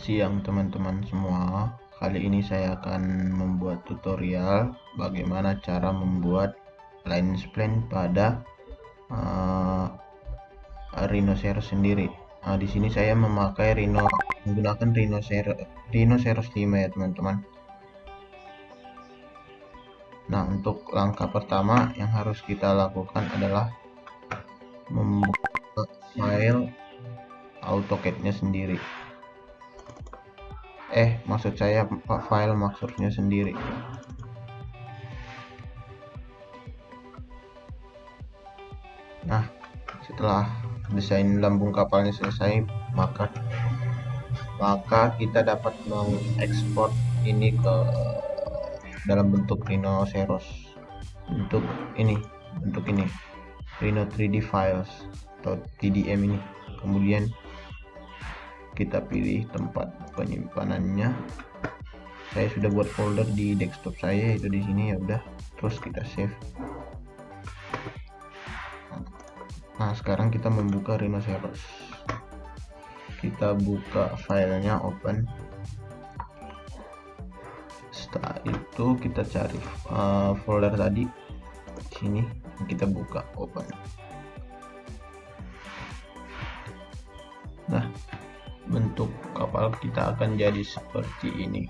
siang teman-teman semua. Kali ini saya akan membuat tutorial bagaimana cara membuat line spline pada rhinoceros sendiri. Di sini saya menggunakan rhinoceros 5 ya teman-teman. Nah, untuk langkah pertama yang harus kita lakukan adalah membuka file AutoCAD-nya sendiri. Maksud saya file Maxworks-nya sendiri. Nah, setelah desain lambung kapalnya selesai, maka kita dapat mengekspor ini ke dalam bentuk rhinoceros, bentuk ini Rhino 3D files atau TDM ini. Kemudian kita pilih tempat penyimpanannya. Saya sudah buat folder di desktop saya, itu di sini ya udah. Terus kita save. Nah, sekarang kita membuka rhinoceros. Kita buka filenya, open. Setelah itu kita cari folder tadi di sini, kita buka, open. Nah, bentuk kapal kita akan jadi seperti ini.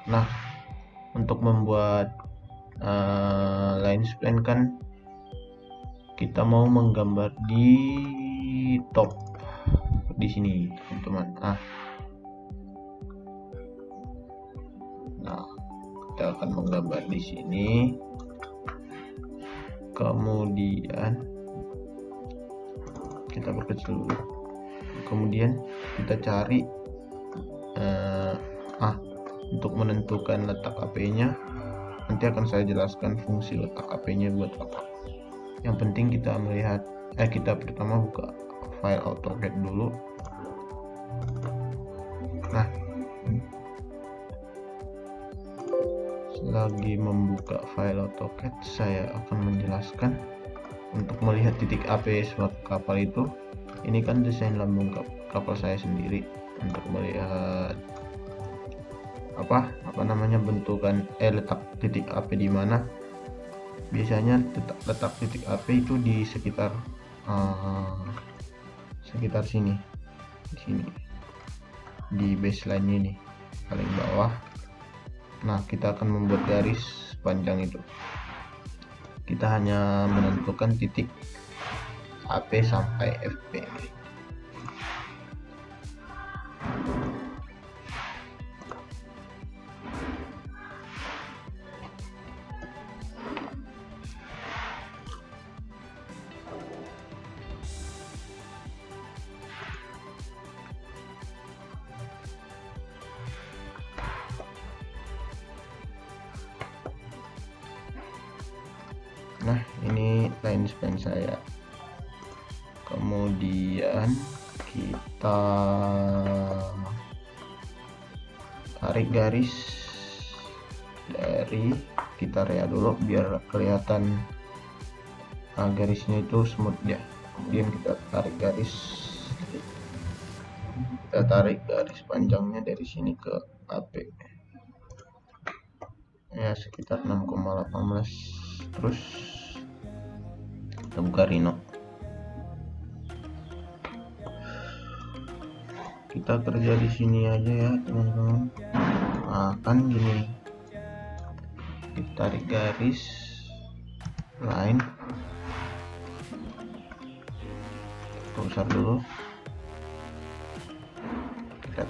Nah, untuk membuat line spline kan kita mau menggambar di top di sini teman-teman. Nah, kita akan menggambar di sini. Kemudian kita perkecil dulu. Kemudian kita cari untuk menentukan letak AP-nya. Nanti akan saya jelaskan fungsi letak AP-nya buat apa. Yang penting kita kita pertama buka file AutoCAD dulu. Nah, selagi membuka file AutoCAD, saya akan menjelaskan untuk melihat titik AP suatu kapal itu. Ini kan desain lambung kapal saya sendiri. Untuk melihat bentukan letak titik AP di mana. Biasanya letak titik AP itu di sekitar sini, di baseline ini paling bawah. Nah, kita akan membuat garis panjang itu. Kita hanya menentukan titik AP sampai FP. Nah, ini line spline saya. Kemudian kita tarik garis dari kita area dulu biar kelihatan garisnya itu smooth ya. Kemudian kita tarik garis panjangnya dari sini ke AP ya, sekitar 6,18. terus kita buka Rhino. Kita kerja di sini aja ya teman-teman. Kan gini, kita tarik garis line, besar dulu, kita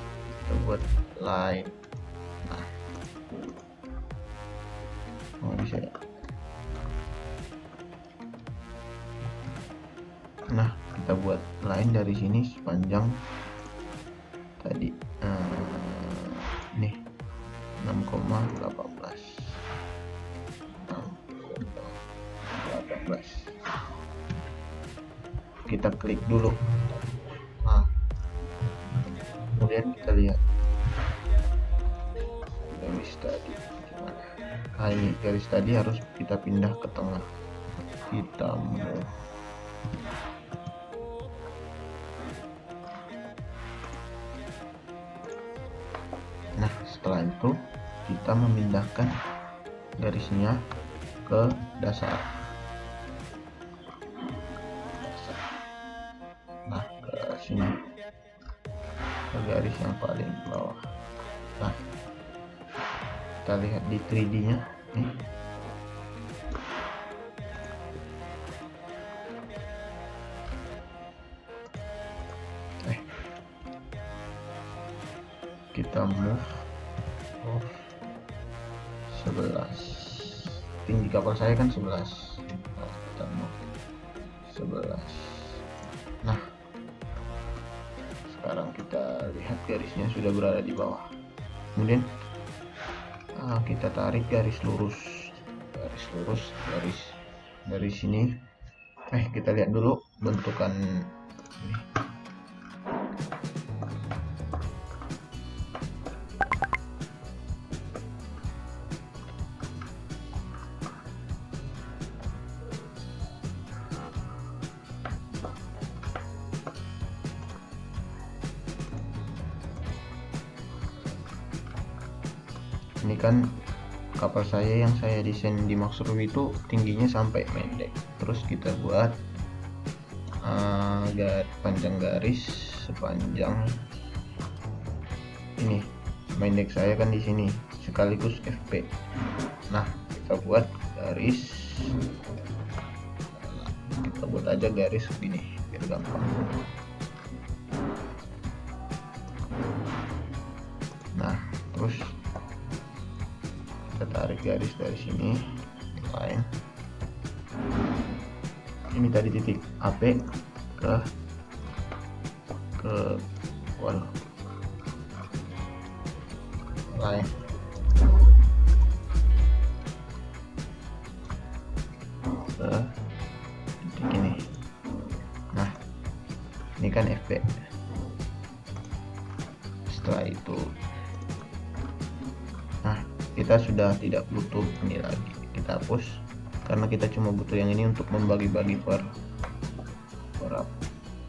buat line. Bisa ya. Nah, kita buat line dari sini sepanjang tadi nih 6,18. Kita klik dulu. Kemudian kita lihat garis tadi gimana. Ini garis tadi harus kita pindah ke tengah. Kita mau Setelah itu kita memindahkan garisnya ke dasar. Nah, ke sini, ke garis yang paling bawah. Nah, kita lihat di 3D nya nih. Kita move 11. Tinggi kapal saya kan 11. Nah, kita move 11. Nah, sekarang kita lihat garisnya sudah berada di bawah. Kemudian kita tarik garis lurus dari sini. Kita lihat dulu bentukan ini. Ini kan kapal saya yang saya desain di Max Ruby itu tingginya sampai main deck. Terus kita buat panjang garis sepanjang ini. Main deck saya kan di sini sekaligus FP. Nah, kita buat garis, kita buat aja garis begini biar gampang. Nah, terus kita tarik garis dari sini, line. Ini tadi titik AP ke wall line. Ke titik ini. Nah, ini kan FP. Setelah itu, kita sudah tidak butuh ini lagi, kita hapus karena kita cuma butuh yang ini untuk membagi-bagi per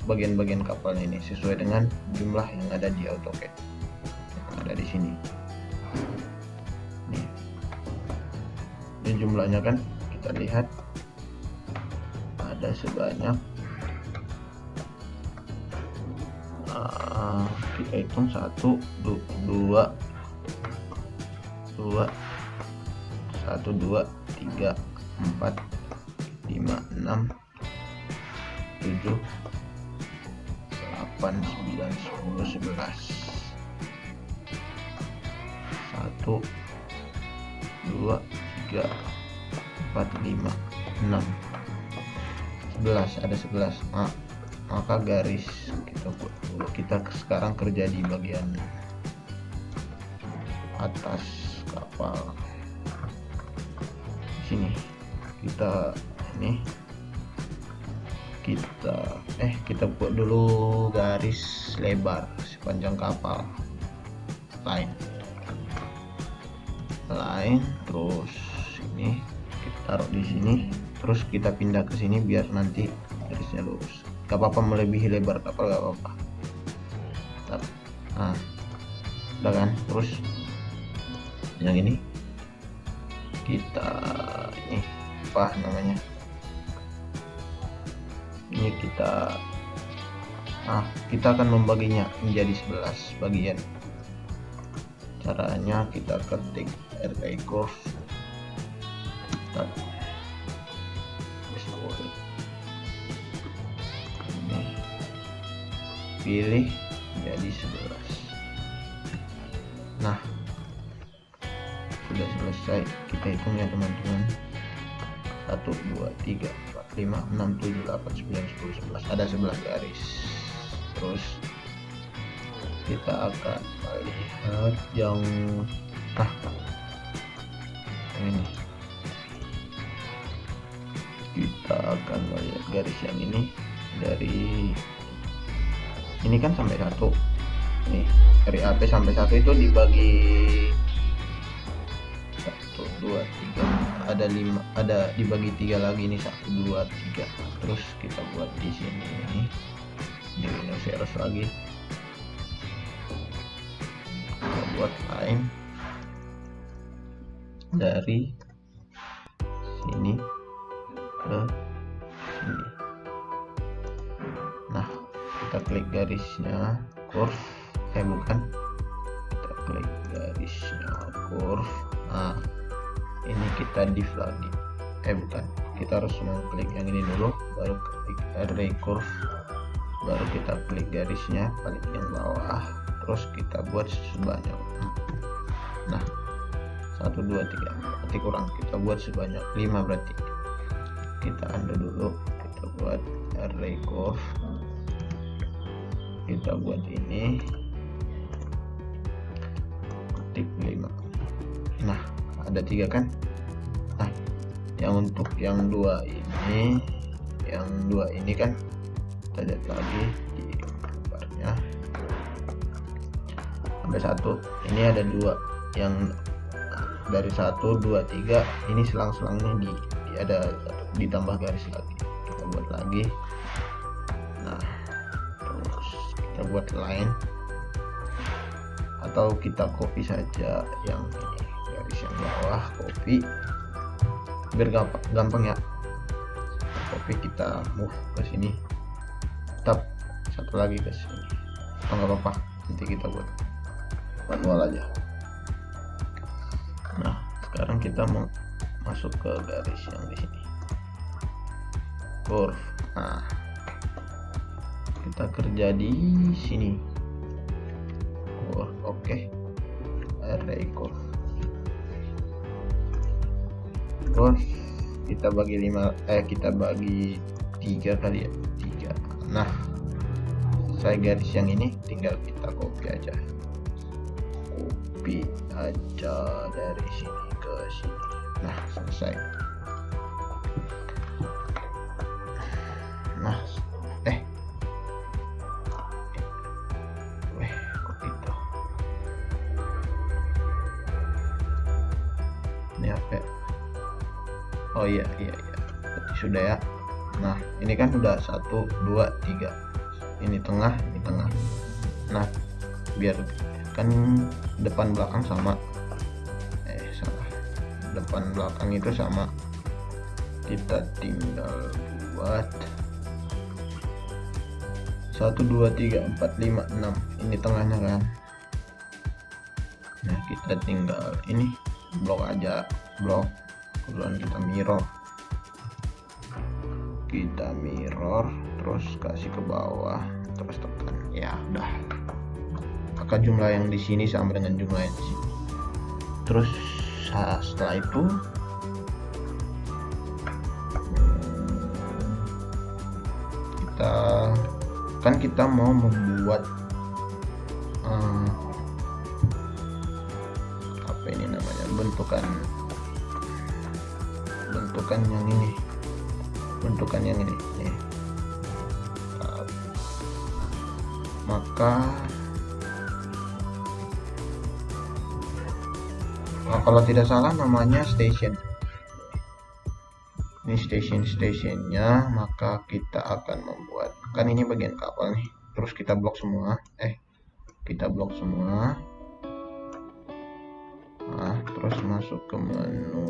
bagian-bagian kapalnya ini sesuai dengan jumlah yang ada di AutoCAD yang ada di sini. Nih, ini jumlahnya kan kita lihat ada sebanyak kita hitung 1, 2, 3, 4, 5, 6, 7, 8, 9, 10, 11. Satu, 2, 3, 4, 5, 6, 11. Ada 11. Maka garis kita buat dulu. Kita sekarang kerja di bagian atas kapal sini. Kita buat dulu garis lebar sepanjang kapal, line, terus ini kita taruh di sini, terus kita pindah ke sini biar nanti garisnya lurus. Gak apa-apa melebihi lebar kapal, gak apa-apa. Nah, udah kan. Terus yang ini kita apa namanya, ini kita akan membaginya menjadi 11 bagian. Caranya kita ketik RTI course ini, pilih jadi 11. Nah, sudah selesai. Kita hitung ya teman-teman. 1, 2, 3, 4, 5, 6, 7, 8, 9, 10, 11. Ada 11 garis. Terus kita akan melihat yang ini. Kita akan melihat garis yang ini dari ini kan sampai 1. Nih, dari AP sampai 1 itu dibagi 1, 2, 3, ada 5, ada dibagi 3 lagi nih, 1, 2, 3. Terus kita buat di sini ini di rhinoceros lagi, kita buat line dari sini ke sini. Nah, kita klik garisnya curve, bukan, kita klik garisnya curve. Nah, ini kita div lagi, bukan, kita harus mengklik yang ini dulu, baru klik array curve, baru kita klik garisnya paling yang bawah, terus kita buat sebanyak, nah 1 2 3 berarti kurang, kita buat sebanyak 5, berarti kita undo dulu, kita buat array curve, kita buat ini ketik 5. Nah, ada 3 kan. Nah, yang untuk yang 2 ini kan kita lihat lagi di gambarnya sampai 1, ini ada 2 yang dari 1 2 3 ini selang-selangnya ada ditambah garis lagi, kita buat lagi. Nah, terus kita buat line, atau kita copy saja yang ini, garis yang bawah, copy biar gampang ya. Copy, kita move ke sini, tab satu lagi ke sini, nggak apa-apa, nanti kita buat manual aja. Nah, sekarang kita mau masuk ke garis yang di sini, curve. Nah, kita kerja di sini, oke. Array curve kita bagi 5, kita bagi 3 kali ya, 3. Nah, saya garis yang ini tinggal kita copy aja dari sini ke sini. Nah, selesai. Nah, kok gitu, ini apa? Oh iya, berarti sudah ya. Nah, ini kan udah 1 2 3, ini tengah. Nah, biar kan depan belakang sama, salah, depan belakang itu sama, kita tinggal buat 1 2 3 4 5 6, ini tengahnya kan. Nah, kita tinggal ini blok aja, kemudian kita mirror, terus kasih ke bawah, terus tekan, ya udah, maka jumlah yang di sini sama dengan jumlah yang di sini. Terus setelah itu kita mau membuat apa ini namanya, bentukan yang ini nih. Maka kalau tidak salah namanya station. Ini stationnya, maka kita akan membuat, kan ini bagian kapal nih, terus kita blok semua, nah, terus masuk ke menu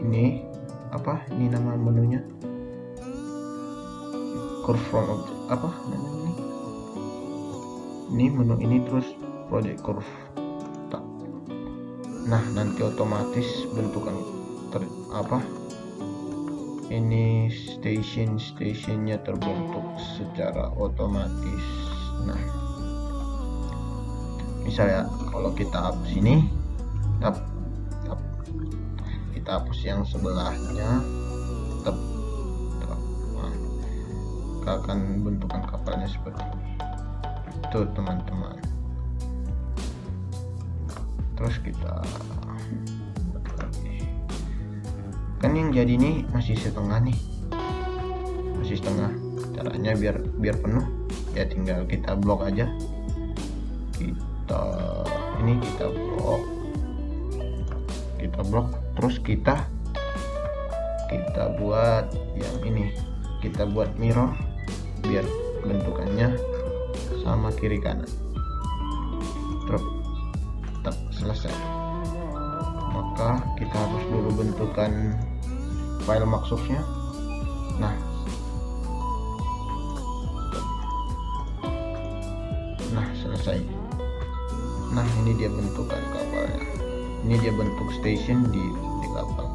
ini, apa ini nama menunya, curve from object, apa namanya ini menu ini, terus project curve. Nah, nanti otomatis bentukan ini stationnya terbentuk secara otomatis. Nah, misalnya kalau kita hapus ini, kita hapus yang sebelahnya, akan bentukan kapalnya seperti ini. Itu teman-teman. Terus kita buat lagi, kan yang jadi ini masih setengah, caranya biar penuh ya, tinggal kita blok aja, kita blok, terus kita buat yang ini, kita buat mirror biar bentukannya sama kiri kanan. selesai. Maka kita harus dulu bentukkan file maksudnya. Nah selesai. Nah ini dia bentukan kapalnya, ini dia bentuk station di kapal.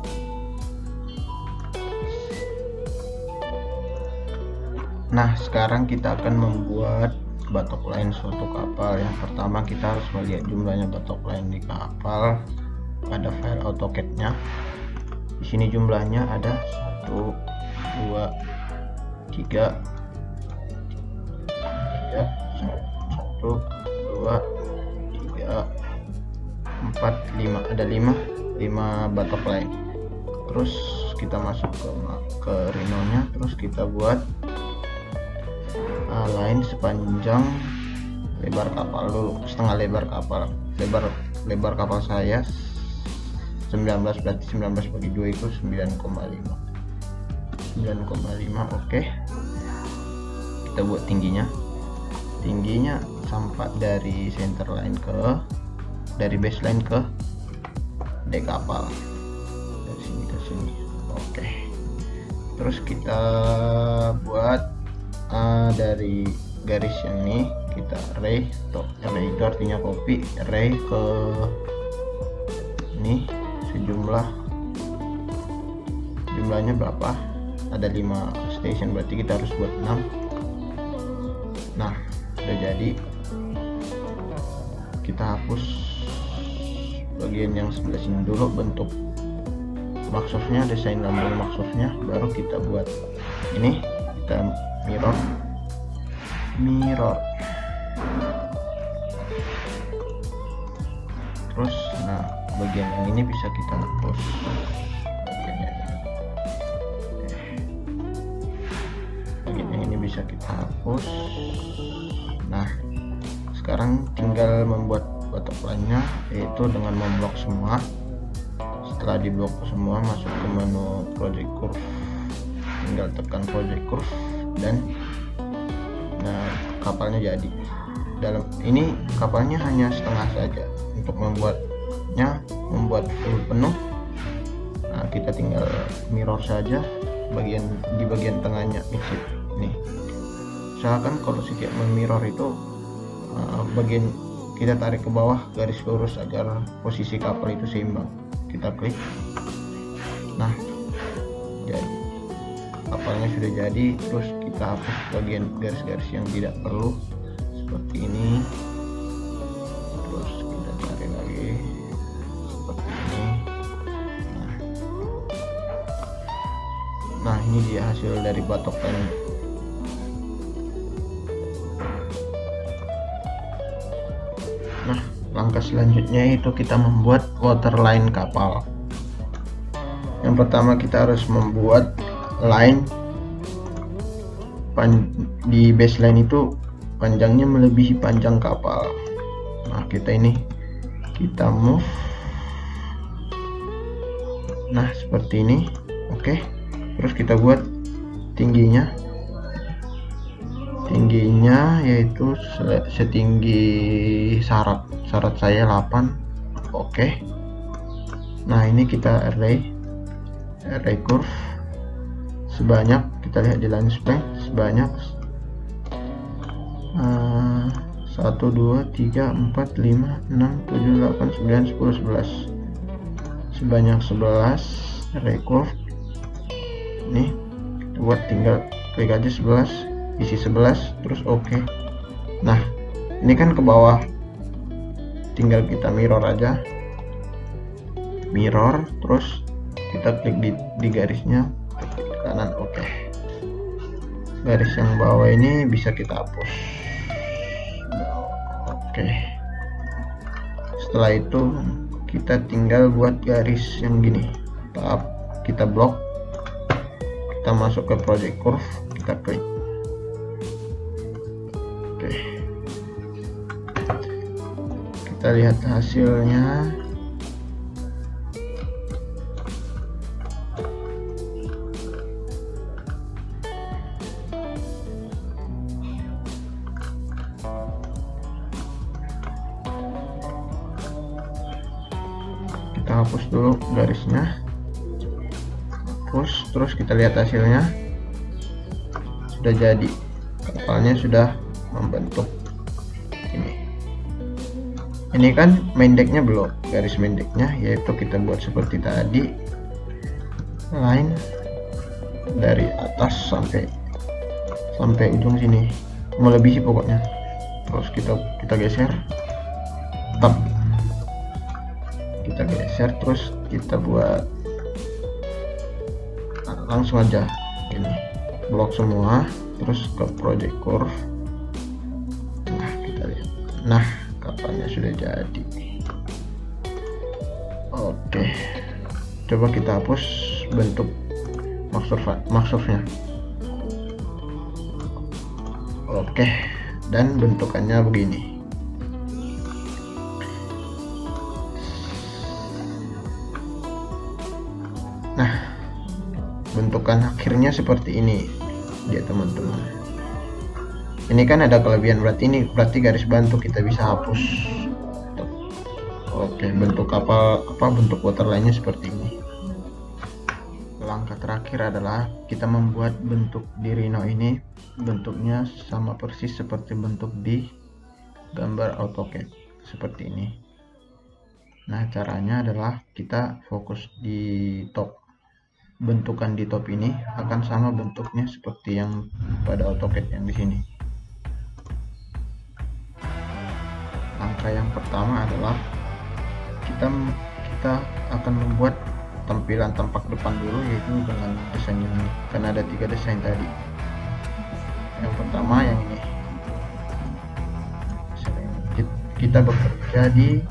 Nah sekarang kita akan membuat batok line suatu kapal. Yang pertama kita harus melihat jumlahnya batok line di kapal. Ada file AutoCAD-nya. Di sini jumlahnya ada 1, 2, 3, 1, 2, 3, 4, 5. Ada 5 batok line. Terus kita masuk ke Rhino-nya. Terus kita buat line sepanjang lebar kapal dulu, setengah lebar kapal. Lebar kapal saya 19, berarti 19 bagi 2 itu 9,5. Oke. Kita buat tingginya sampai dari center line dari baseline ke dek kapal, dari sini ke sini. Oke. Terus kita buat dari garis yang ini kita array itu artinya copy array ke ini. Jumlahnya berapa? Ada 5 station, berarti kita harus buat 6. Nah udah jadi. Kita hapus bagian yang sebelah sini dulu, bentuk maksudnya, desain lambung maksudnya, baru kita buat ini. Kita mirror. Terus bagian yang ini bisa kita hapus, bagian yang ini bisa kita hapus. Nah sekarang tinggal membuat batok line-nya, yaitu dengan memblok semua. Setelah diblok semua, masuk ke menu project curve, tinggal tekan project curve dan kapalnya jadi. Dalam ini kapalnya hanya setengah saja. Untuk membuat full penuh, kita tinggal mirror saja di bagian tengahnya exit. Nih, usahakan kalau setiap mirror itu bagian kita tarik ke bawah garis lurus agar posisi kapal itu seimbang. Kita klik. Nah jadi kapalnya sudah jadi. Terus kita hapus bagian garis-garis yang tidak perlu seperti ini. Terus kita cari lagi seperti ini. Nah ini dia hasil dari batok line. Nah langkah selanjutnya itu kita membuat waterline kapal. Yang pertama kita harus membuat line di baseline itu panjangnya melebihi panjang kapal. Nah kita move. Nah seperti ini. Oke. Terus kita buat tingginya yaitu setinggi syarat saya 8. Oke. Nah ini kita array curve sebanyak, kita lihat di line span sebanyak 1, 2, 3, 4, 5, 6, 7, 8, 9, 10, 11. Sebanyak 11 array curve. Nih kita buat, tinggal klik aja 11, isi 11, terus oke. Nah ini kan ke bawah, tinggal kita mirror aja, terus kita klik di garisnya ke kanan. Oke. Garis yang bawah ini bisa kita hapus. Oke. Setelah itu kita tinggal buat garis yang gini. Kita blok, kita masuk ke project curve, kita klik. Oke. Kita lihat hasilnya. hapus dulu garisnya, hapus, terus kita lihat hasilnya. Sudah jadi, kapalnya sudah membentuk ini kan main decknya belum, garis main decknya yaitu kita buat seperti tadi, line dari atas sampai ujung sini, melebihi pokoknya. Terus kita geser tab, kita geser, terus kita buat langsung aja ini blok semua, terus ke project curve. Nah kita lihat, nah kapalnya sudah jadi. Oke, coba kita hapus bentuk maksudnya. Oke, dan bentukannya begini. Nah, bentukan akhirnya seperti ini dia teman-teman. Ini kan ada kelebihan, berarti garis bantu kita bisa hapus. Oke, bentuk kapal bentuk waterline-nya seperti ini. Langkah terakhir adalah kita membuat bentuk di Rhino ini, bentuknya sama persis seperti bentuk di gambar AutoCAD seperti ini. Nah, caranya adalah kita fokus di top. Bentukan di top ini akan sama bentuknya seperti yang pada AutoCAD yang di sini. Langkah yang pertama adalah kita akan membuat tampilan tampak depan dulu, yaitu dengan desain ini, karena ada 3 desain tadi. Yang pertama yang ini, kita bekerja di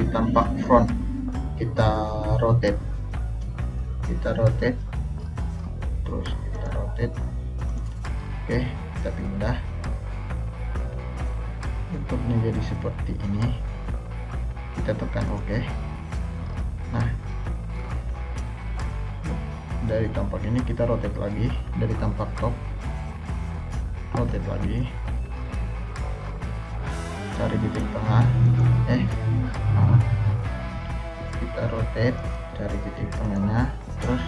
tampak front, kita rotate, terus kita rotate. Oke, kita pindah bentuknya jadi seperti ini, kita tekan OK. Nah, dari tampak ini kita rotate lagi, dari tampak top rotate lagi, cari titik tengah, kita rotate, cari titik tengahnya, terus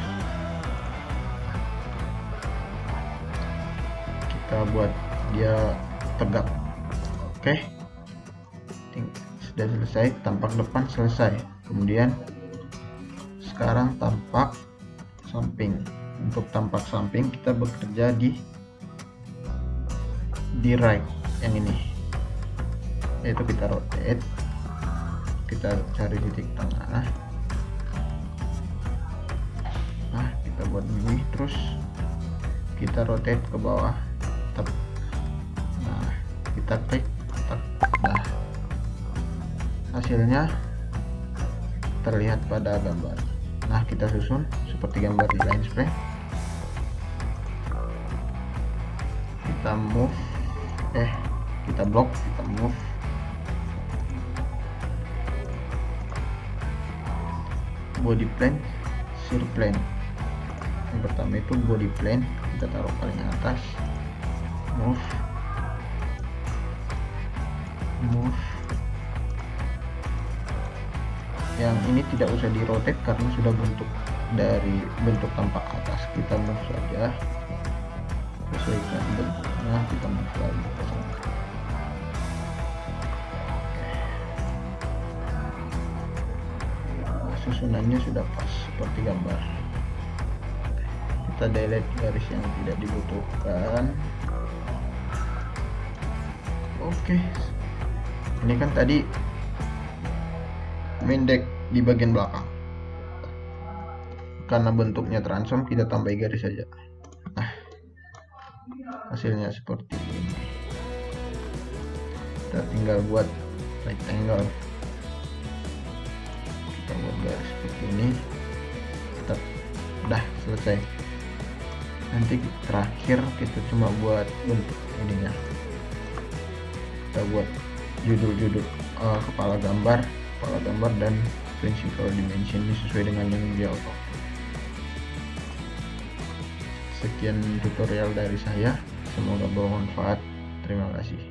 kita buat dia tegak. Oke, sudah selesai, tampak depan selesai. Kemudian sekarang tampak samping. Untuk tampak samping kita bekerja di right yang ini, yaitu kita rotate, kita cari titik tengah. Nah, kita buat ini, terus kita rotate ke bawah. Nah, kita klik. Nah, hasilnya terlihat pada gambar. Nah, kita susun seperti gambar di line spray. Kita move, kita blok, kita move. Body plane, shear plane. Yang pertama itu body plane, kita taruh paling atas. Move. Yang ini tidak usah di rotate karena sudah dari bentuk tampak atas. Kita move saja, sesuaikan bentuknya, kita move lagi ke sana. Susunannya sudah pas seperti gambar. Kita delete garis yang tidak dibutuhkan. Oke, ini kan tadi main deck di bagian belakang, karena bentuknya transom kita tambah garis saja. Nah, hasilnya seperti ini. Kita tinggal buat rectangle, kita buat garis seperti ini, kita udah selesai. Nanti terakhir kita cuma buat bentuk ininya, kita buat judul kepala gambar dan principal dimension sesuai dengan yang dia auto. Sekian tutorial dari saya, semoga bermanfaat. Terima kasih.